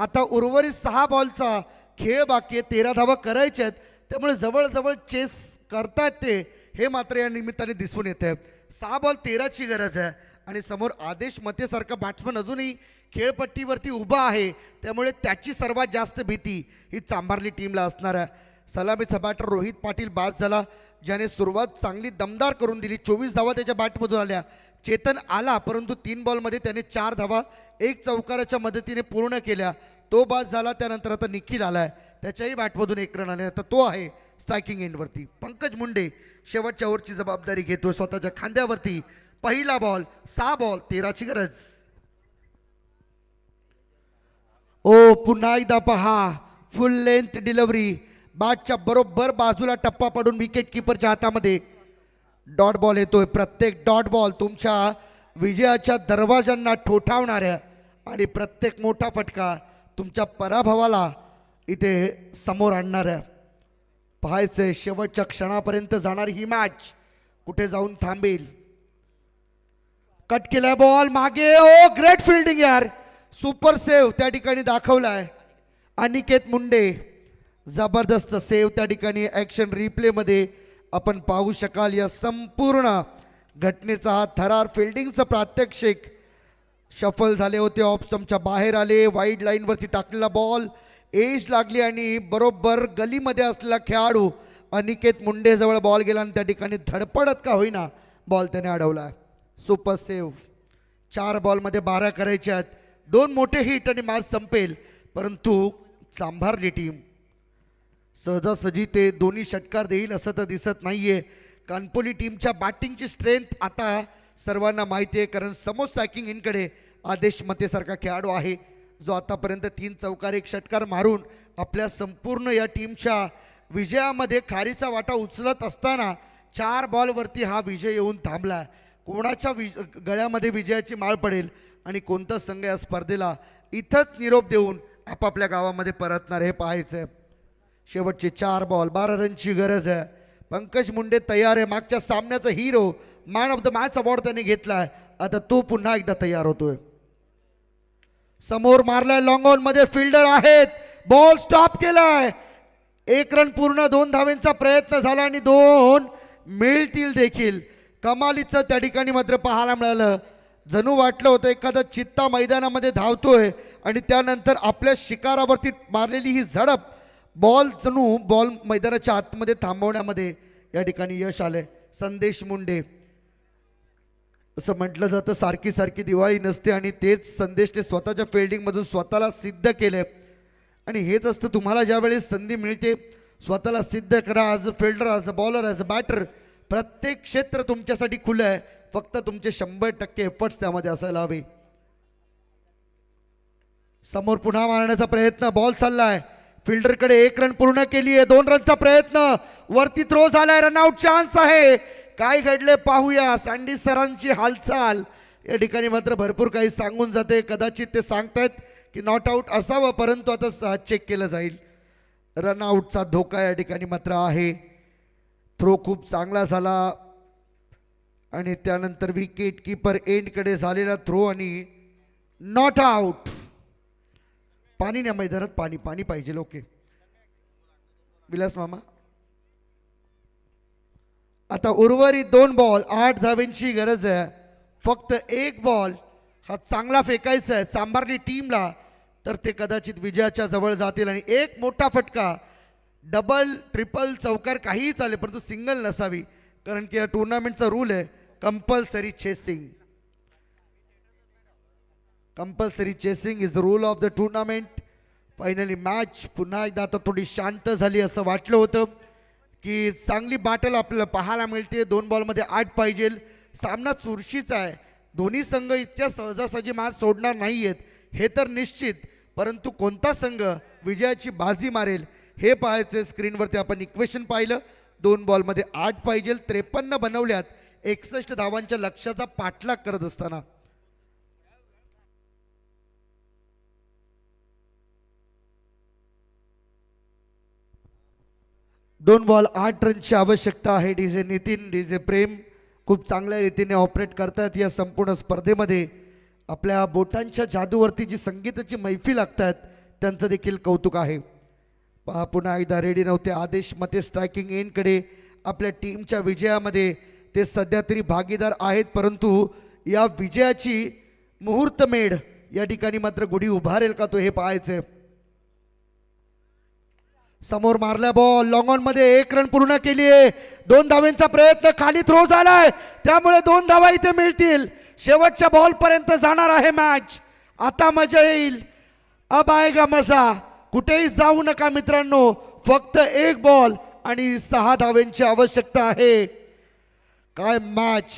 आता उर्वरित 6 बॉलचा खेळ बाकी आहे, 13 धावा करायच्या आहेत, त्यामुळे जवळजवळ चेस करतायत ते, हे मात्र या निमित्ताने दिसून येते. 6 बॉल 13ची गरज आहे आणि समोर आदेश मतेसारखा बॅट्समन अजूनही खेळपट्टीवरती उभा आहे, त्यामुळे त्याची सर्वात जास्त भीती ही चांभारली टीमला असणार आहे. सलामीचा बॅटर रोहित पाटील बाद झाला, ज्याने सुरुवात चांगली दमदार करून दिली. 24 धावा त्याच्या बॅटमधून आल्या. चेतन आला, परंतु 3 बॉलमध्ये त्याने 4 धावा 1 चौकाराच्या मदतीने पूर्ण केल्या. तो बाद झाला. त्यानंतर आता निखिल आलाय, त्याच्याही बॅटमधून 1 रन आले. आता तो आहे स्ट्रायकिंग एंडवरती. पंकज मुंडे शेवटच्या ओव्हरची जबाबदारी घेतो स्वतःच्या खांद्यावरती. पहिला बॉल 6 बॉल 13ची गरज. ओ पुन्हा एकदा पहा, फुल लेंथ डिलिव्हरी, बॅटच्या बरोबर बाजूला टप्पा पडून विकेट किपरच्या हातामध्ये डॉट बॉल येतोय. प्रत्येक डॉट बॉल तुमच्या विजयाच्या दरवाजांना ठोठावणाऱ्या आणि प्रत्येक मोठा फटका तुमच्या पराभवाला इथे समोर आणणाऱ्या. पाहायचंय शेवटच्या क्षणापर्यंत जाणारी ही मॅच कुठे जाऊन थांबेल. कट केलाय बॉल मागे. ओ ग्रेट फिल्डिंग यार, सुपर सेव्ह त्या ठिकाणी दाखवलाय अनिकेत मुंडे. जबरदस्त सेव्ह त्या ठिकाणी ॲक्शन रिप्लेमध्ये आपण पाहू शकाल. या संपूर्ण घटनेचा हा थरार फिल्डिंगचं प्रात्यक्षिक. शफल झाले होते, ऑफ स्टंपच्या बाहेर आले, वाईड लाईनवरती टाकलेला बॉल एज लागली आणि बरोबर गलीमध्ये असलेला खेळाडू अनिकेत मुंडे जवळ बॉल गेला आणि त्या ठिकाणी धडपडत का होईना बॉल त्याने अडवला. Super save. 4 बॉलमध्ये 12 करायचे आहेत. 2 मोठे हिट आणि मॅच संपेल, परंतु चांभारली टीम सहजासहजी ते दोन्ही षटकार देईल असं तर दिसत नाहीये. कानपोली टीमच्या बॅटिंगची स्ट्रेंथ आता सर्वांना माहिती आहे, कारण समोर स्ट्रायकिंग इनकडे आदेश मतेसारखा खेळाडू आहे, जो आतापर्यंत 3 चौकार 1 षटकार मारून आपल्या संपूर्ण या टीमच्या विजयामध्ये खारीचा वाटा उचलत असताना 4 बॉलवरती हा विजय येऊन थांबला. कोणाच्या गळ्यामध्ये विजयाची माळ पडेल आणि कोणता संघ या स्पर्धेला इथंच निरोप देऊन आपापल्या गावामध्ये परतणार हे पाहायचं. शेवटचे 4 बॉल 12 रनची गरज आहे. पंकज मुंडे तयार आहे. मागच्या सामन्याचा hero, man of the match award त्याने घेतलाय. आता तो पुन्हा एकदा तयार होतोय. समोर मारलाय लॉंग ऑन मध्ये, फिल्डर आहेत, बॉल स्टॉप केलाय. 1 रन पूर्ण, 2 धावेंचा प्रयत्न झाला आणि 2 मिळतील देखील. कमालीचं त्या ठिकाणी मात्र पाहायला मिळालं. जणू वाटलं होतं एखादा चित्ता मैदानामध्ये धावतोय आणि त्यानंतर आपल्या शिकारावरती मारलेली ही झडप बॉल जणू बॉल मैदानाच्या आतमध्ये थांबवण्यामध्ये या ठिकाणी यश आलंय. संदेश मुंडे, असं म्हटलं जातं सारखी सारखी दिवाळी नसते आणि तेच संदेशने स्वतःच्या फिल्डिंगमधून स्वतःला सिद्ध केले. आणि हेच असतं, तुम्हाला ज्यावेळेस संधी मिळते स्वतःला सिद्ध करा. As a fielder, as a bowler, as a batter, प्रत्येक क्षेत्र तुमच्यासाठी खुलं आहे. फक्त तुमचे 100% एफर्ट्स त्यामध्ये असायला हवे. समोर पुन्हा मारण्याचा प्रयत्न, बॉल चाललाय फिल्डरकडे. 1 रन पूर्ण केली आहे. 2 रनचा प्रयत्न, वरती थ्रो झालाय, रनआउट चान्स आहे. काय घडले पाहूया. सँडी सरांची हालचाल या ठिकाणी मात्र भरपूर काही सांगून जाते. कदाचित ते सांगतायत की नॉट आऊट असावं, परंतु आता चेक केलं जाईल. रनआउटचा धोका या ठिकाणी मात्र आहे. थ्रो खूप चांगला झाला आणि त्यानंतर विकेट किपर एंडकडे झालेला थ्रो आणि नॉट आऊट. पाणी नाही मैदानात, पाणी पाणी पाहिजे. ओके विलास मामा. आता उर्वरित 2 बॉल 8 धावेंची गरज आहे. फक्त 1 बॉल हा चांगला फेकायचा आहे चांभारली टीमला, तर ते कदाचित विजयाच्या जवळ जातील. आणि 1 मोठा फटका, डबल ट्रिपल चौकार काहीही चालेल, परंतु सिंगल नसावी, कारण की या टुर्नामेंटचा रूल आहे compulsory chasing. Compulsory chasing is the rule of the tournament. Finally match पुन्हा एकदा आता थोडी शांत झाली. असं वाटलं होतं की चांगली बॅटल आपल्याला पाहायला मिळते. 2 बॉलमध्ये 8 पाहिजे. सामना चुरशीचा आहे. दोन्ही संघ इतक्या सहजासहजी मॅच सोडणार नाही आहेत हे तर निश्चित, परंतु कोणता संघ विजयाची बाजी मारेल हे पाहायचे. स्क्रीनवरती आपण इक्वेशन पाहिलं. 2 बॉलमध्ये 8 पाहिजे. 53 बनवल्यात 61 धावांच्या लक्ष्याचा पाठलाग करत असताना. दोन बॉल 8 रनची आवश्यकता आहे. डीजे नितीन, डीजे प्रेम खूप चांगल्या रीतीने ऑपरेट करतात या संपूर्ण स्पर्धेमध्ये. आपल्या बोटांच्या जादूवरती जी संगीताची मैफिल लागतात त्यांचं देखील कौतुक आहे. पहा पुन्हा एकदा रेडी नव्हते आदेश मते स्ट्रायकिंग एंडकडे. आपल्या टीमच्या विजयामध्ये ते सध्या तरी भागीदार आहेत, परंतु या विजयाची मुहूर्तमेढ या ठिकाणी मात्र गुढी उभारेल का तो हे पाहायचंय. समोर मारला बॉल लॉंग ऑन मध्ये 1 रन पूर्ण केली आहे. 2 धावांचा प्रयत्न खाली थ्रो झालाय, त्यामुळे 2 धावा इथे मिळतील. शेवटच्या बॉल पर्यंत जाणार आहे मॅच. आता मजा येईल. अब आएगा मजा. कुठेही जाऊ नका मित्रांनो, फक्त 1 बॉल आणि 6 धावांची आवश्यकता आहे. काय match,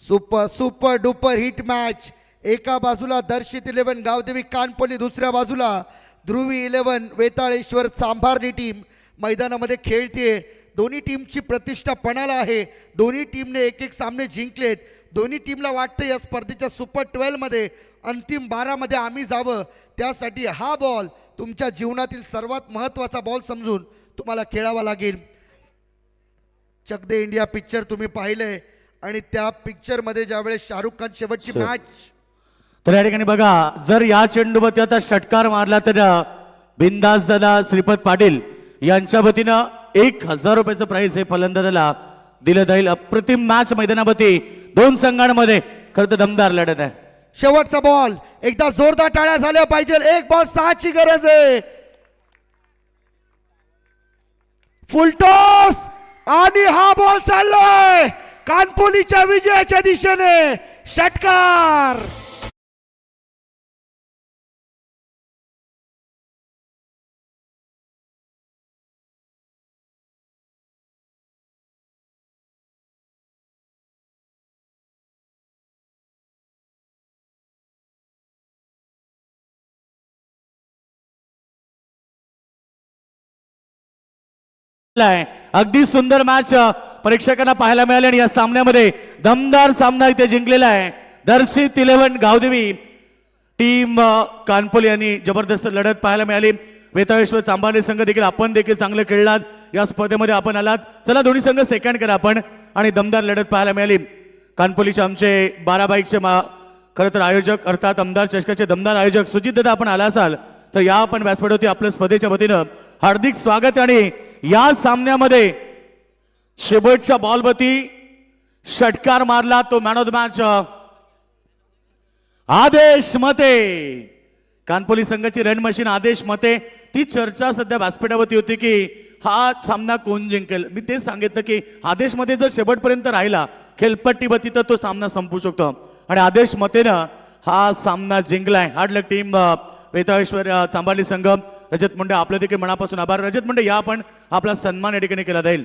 super super duper hit match. एका बाजूला दर्शित 11 गावदेवी कानपोली, दुसऱ्या बाजूला ध्रुवी 11 वेताळेश्वर चांभारली टीम मैदानामध्ये खेळतीये. दोन्ही टीमची प्रतिष्ठा पणाला आहे. दोन्ही टीमने 1-1 सामने जिंकलेत. दोन्ही टीमला वाटतं या स्पर्धेच्या सुपर 12 मध्ये अंतिम 12 मध्ये आम्ही जावं. त्यासाठी हा बॉल तुमच्या जीवनातील सर्वात महत्त्वाचा बॉल समजून तुम्हाला खेळावा लागेल. चक दे इंडिया पिक्चर तुम्ही पाहिलंय आणि त्या पिक्चर मध्ये ज्यावेळेस शाहरुख खान शेवटची मॅच. तर या ठिकाणी बघा, जर या चेंडूवरती आता षटकार मारला तर बिंदास दादा श्रीपत पाटील यांच्या वतीनं 1000 रुपयाचं प्राइज हे फलंदाजाला दिलं जाईल. अप्रतिम मॅच मैदानावरती 2 संघांमध्ये खरं तर दमदार लढत आहे. शेवटचा बॉल, एकदा जोरदार टाळ्या झाल्या पाहिजे. 1 बॉल 6 ची गरज आहे. फुलटॉस आणि हा बॉल चाललोय कानपोलीच्या विजयाच्या दिशेने. षटकार. अगदी सुंदर मॅच प्रेक्षकांना पाहायला मिळाले आणि या सामन्यामध्ये दमदार सामना इथे जिंकलेला आहे. दर्शित 11 गावदेवी टीम कानपोली यांनी जबरदस्त लढत पाहायला मिळाली. वेताळेश्वर चांभारली संघ देखील आपण देखील चांगले खेळलात. या स्पर्धेमध्ये आपण आलात. चला दोन्ही संघ सेकंड करा आपण. आणि दमदार लढत पाहायला मिळाली. कानपोलीचे आमचे 12 बाईकचे खरं तर आयोजक अर्थात आमदार चषकाचे दमदार आयोजक सुजित दादा आपण आला असाल तर या आपण व्यासपीठावरती आपल्या स्पर्धेच्या वतीनं हार्दिक स्वागत. आणि या सामन्यामध्ये शेवटच्या बॉलवरती षटकार मारला तो मॅन ऑफ द मॅच आदेश मते. कानपोली संघाची रन मशीन आदेश मते. ती चर्चा सध्या व्यासपीठावरती होती की हा सामना कोण जिंकेल. मी तेच सांगितलं की आदेश मते जर शेवटपर्यंत राहिला खेळपट्टीवरती तर तो सामना संपू शकतो. आणि आदेश मतेनं हा सामना जिंकलाय. हार्ड लक टीम वेताळेश्वर चांभारली संघ. रजत मुंडे आपलं देखील मनापासून आभार. रजत मुंडे या आपण आपला सन्मान या ठिकाणी केला जाईल.